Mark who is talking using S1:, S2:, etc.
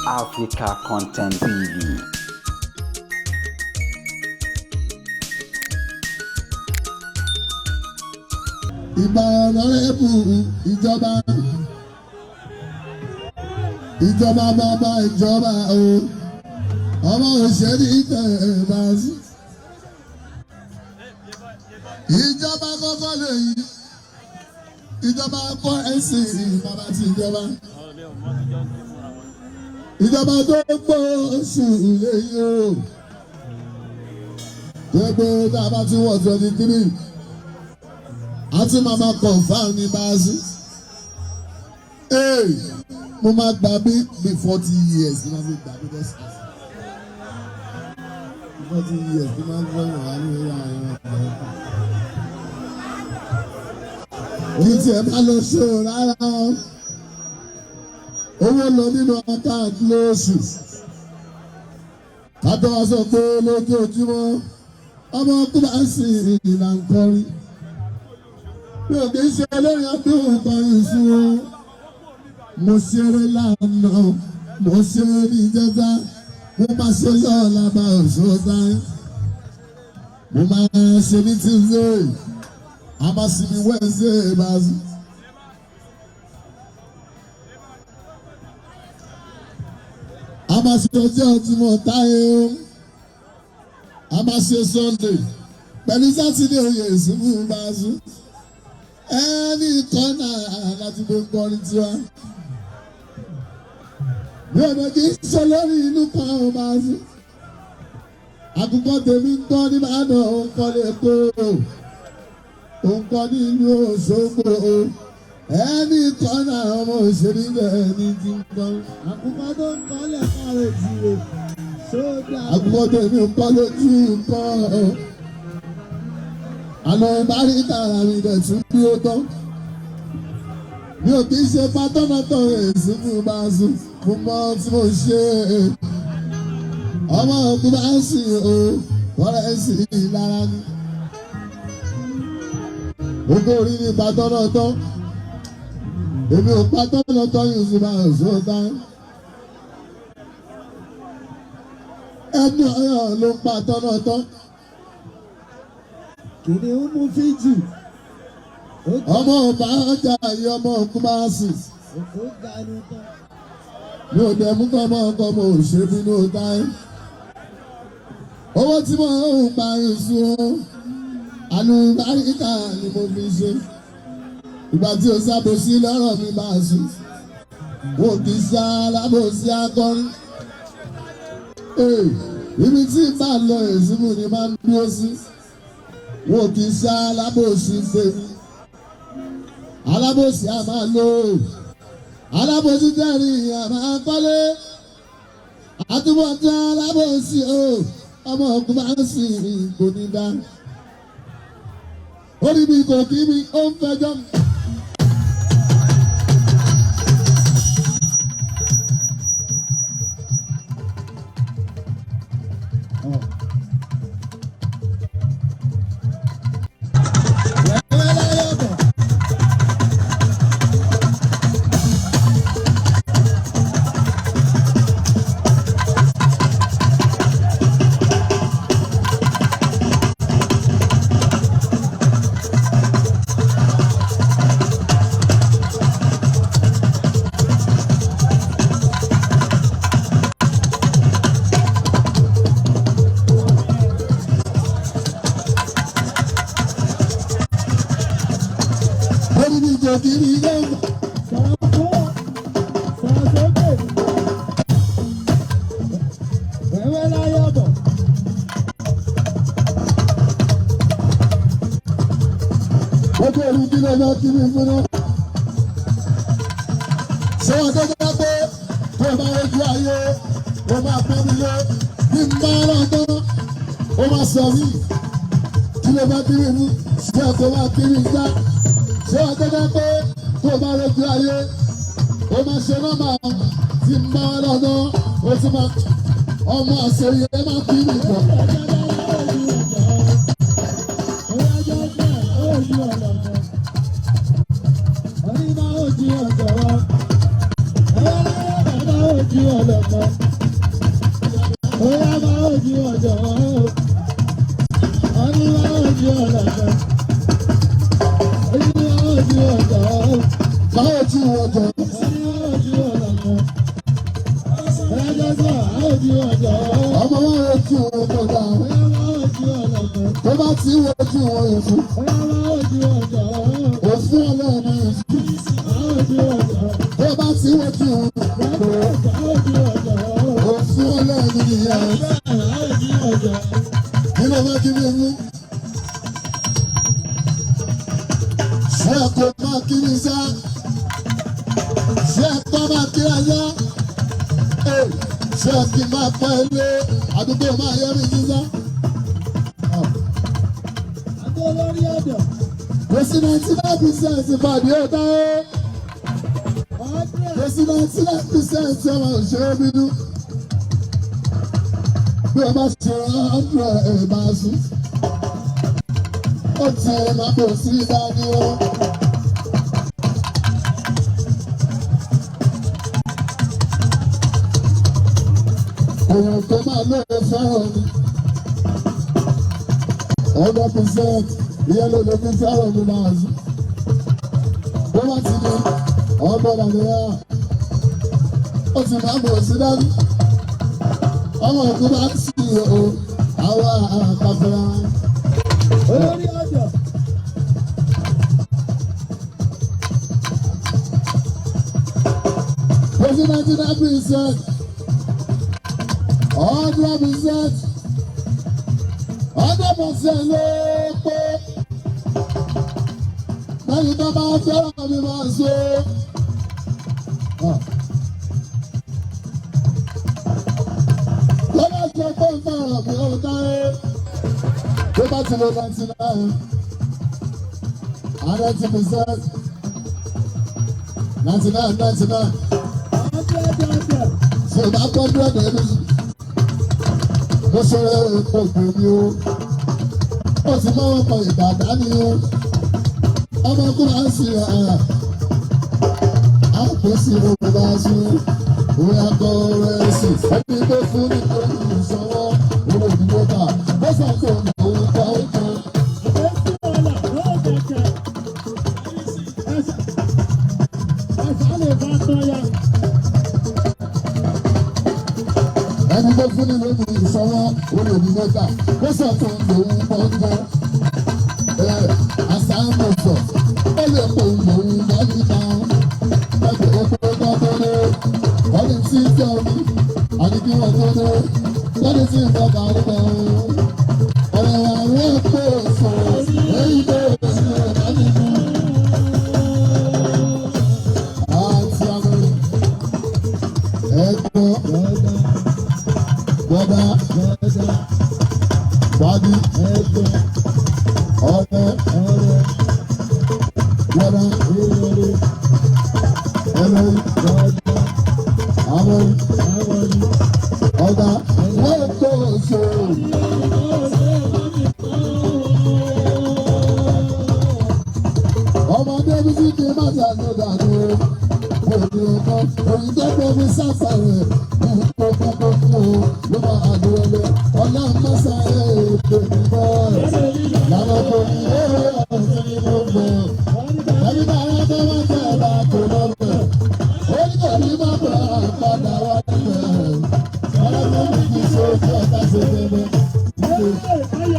S1: Africa Content TV.
S2: Ìbà ọ̀nàrẹ́bù ìjọba bàbá ìjọba o ọmọ òṣèré ìtẹ̀ẹ̀bà sí. Ìjọba kọ́kọ́ lèyí ìjọba kọ́ ẹ̀sìn bàbá ti ìjọba. Ìjọba tó gbọ́ oṣù lèyí o gbogbo tá a bá ti wọ̀ 23. Àti mama confam ní báàsì. Mo máa gbà bí 40 years ní máa fi gbà bí bẹ́ẹ̀ sí. 40 years ní máa ń gbọ́ ìwà ní ìwà ìwà ìwà. Kí tiẹ̀ bá lọ ṣe o rárá o. Owó lọ nínú àkáǹtì lóṣù. Kátó wá sọ pé lójoojúmọ́ ọmọ tó bá sì ìlànà kọrin. Mi ò kì í ṣe olórin ọdún nǹkan ìṣúná. Mo ṣeré lánàá, mo ṣeré ní ìjẹta, mo máa ṣe yọ̀ lábá òṣòdá. Mo máa ṣe ní Tuesday, a máa sì ní Wednesday báyìí. A máa ṣe ọjọ́ Jímọ̀ táyé o, a máa ṣe Sunday, pẹ̀lú Sátidé oyè ìsìnkú báyìí. Ẹni kọ́nà láti gbé kọrin tiwa. Mi ò mọ̀ kí n sọ lórí inú kan ò máa sí. Àkùkọ tèmi ń kọ́ ní Ìbàdàn, òun kọ́ lè kó o. Òun kọ́ ní ìlú Òṣogbo o. Ẹni kọ́nà ọmọ òṣèré bẹ́ẹ̀ ni ti ń kọ́.
S3: Àkùkọ tó ń kọ́ lẹ̀ káàrọ̀ jìrò.
S2: Àkùkọ tèmi ń kọ́ lójú nǹkan o. Àlọ́ ìbáríta ara mi dẹ̀ tún bí ó tán. Mi ò kì í ṣe pátọ́nàtọ̀ èsì fún báṣu. Mo mọ tí mo ṣe. Ọmọ òkú bá ń sìn o, wọ́n rẹ̀ sì lára ní. Ogún orí ni pátọ́nàtọ̀. Èmi ò pátọ́nàtọ̀ yìí sí máa ṣó tán. Ẹni ọyọ ló ń pátọ́nàtọ̀.
S3: Kìnìún mú Fíjì.
S2: Ọmọ ọba ọjà yìí ọmọ òkú bá sìn.
S3: Ó ga ẹnu tán.
S2: Mi ò dẹ̀ mú kọ́ ọmọ ọkọ mo ò ṣe bínú táyé. Owó tí mo ń pa ìṣúná àlùbáríkà ni mo fi ṣe. Ìgbà tí o sábòsí lọ́rọ̀ mi máa sùn. Wò kì í sá alábòsí akọrin. Ibi tí bá lọ èsìmù ni máa ń dúró sí. Wò kì í sá alábòsí tèmi. Alábòsí a máa lò. Alábòsí tẹ̀rín a máa kọ́lé. Àtúbọ̀tán alábòsí o. Ọmọ òkú máa ń sìn kò ní dá. Ó ní bí kò kí mi, ó ń fẹjọ́ mi. Ṣé wọ́n tó jẹ́ pé tó bá ojú ayé o máa pọ́n mi lé bí n bá rán tán o máa sọ mí kí ló bá kiri mú ṣé o tó máa kiri gbá. Ṣé wọ́n tó jẹ́ pé tó bá ojú ayé o máa ṣe nọ́mbà tí n bá rán tán o tún máa ọmọ àṣeyẹ máa kiri bọ̀. Orí máa ń jí ọjọ́ wa.
S3: ojú ọlọ́mọ. Bóyá máa ojú ọjọ́ wọn o. Wọ́n ní máa ojú ọlọ́mọ. Wọ́n ní máa ojú ọjọ́ wọn o.
S2: Máa ojú ọjọ́.
S3: Wọ́n ní máa ojú ọlọ́mọ. Ẹjọ́ sọ máa ojú ọjọ́ wọn o.
S2: Ọmọ wọn ojú ọjọ́ dá.
S3: Bóyá máa ojú ọlọ́mọ.
S2: Tó bá ti ń wojú wọn yẹn fún.
S3: Bóyá máa ojú ọjọ́ wọn o.
S2: Òfin ọlọ́run yẹn fún.
S3: Máa ojú ọjọ́.
S2: Tó bá ti ń wojú wọn.
S3: Máa ojú ọjọ́ wọn o.
S2: Òfin ọlọ́run yẹn.
S3: Máa ojú ọjọ́.
S2: Nínú ọmọ kí ni mú? Ṣé ẹ̀kọ́ máa kí ni sá? Ṣé ẹ̀kọ́ máa kí ni sá? Ṣé ẹ̀kí máa pọ̀ ilé? Àdúgbò máa yẹ mi ní sá?
S3: Adé olórí ọ̀dọ̀.
S2: Kò sí 99% ìpàdé ọ̀tá ó.
S3: Ọ̀dọ̀.
S2: Kò sí 99% ọmọ òṣèré bínú. Bí o bá ṣe 100 ẹ̀ máa sùn. Ó ti máa bò sí dání ó. Èèyàn tó máa lóore fẹ́ràn mi. 100% ìyẹn ló lè fi fẹ́ràn mi máa sùn. Bó bá ti di ọgbọ́n nàìjíríà, ó ti máa bò sí dání. Ọmọ òkú bá sì o, àwa àkàfẹ́ra.
S3: Olórí ọ̀dọ̀.
S2: Kò sí 99%, 100%, 100% ló pé. Lẹ́yìn tó bá fẹ́ràn mi máa so. Lọ́dọ̀ tó kó ń fẹ́ràn mi ó dáre. Tó bá ti lo 99, 100%, 99.
S3: Ọ̀dọ̀.
S2: Ṣé o bá gbọ́ búrẹ́dì ẹni? Mo ṣe epo gbòmí o. Ó ti máa ń pọ Ìbàdàn ni o. Ọmọ kúrò á sì àpèsè òkú bá sùn. Òun àgọ́ rẹ̀ sì. Ẹni tó fún ní orí ìṣọwọ́ owó ìdílé bá. Ó sọ pé òun kọ́ ó kọ́. Ẹni tó fún ní lórí ìṣọwọ́ owó ìdílé bá. Ó sọ pé òun kọ́ ó kọ́. Àṣàmùsọ̀ ó lè pò òun lọ́dún kan. Ẹgbẹ́ epo tó tó dé. Wọ́n ní tí ń jẹ́ omi. Àdìgí wọn tó dé. Wọ́n ní tí ń bọ̀ bàrú bọ̀. Ọ̀rọ̀ àwọn epo òfò èyí tó òsì ọ̀dọ́ nínú. Àti àwọn ẹ̀gbọ́n gbọ́dá wádìí ọ̀rẹ́ gbọ́dá ẹlẹ́yìn àwọn ọ̀gá wọ́n tó ṣe. Ọmọdé bí sí kí má ṣàṣe dànù òní ọkọ òyìn tó kọ́ mi sáfàrẹ̀ kókókókó ló máa àdúrólé ọlọ́run mọ́sàárẹ̀ èdè nìbọn làwọn kò ní èrè ọ̀sẹ̀ nínú bọ̀ ẹni bá wọn tó wọ́n tẹ̀ ẹ̀dá kò lọ́bẹ̀ ó ní kò ní má bọ̀ àpàdà wá níbẹ̀ ọlọ́run mi kì í ṣe ojú ọ̀tá ṣe bẹ́ẹ̀.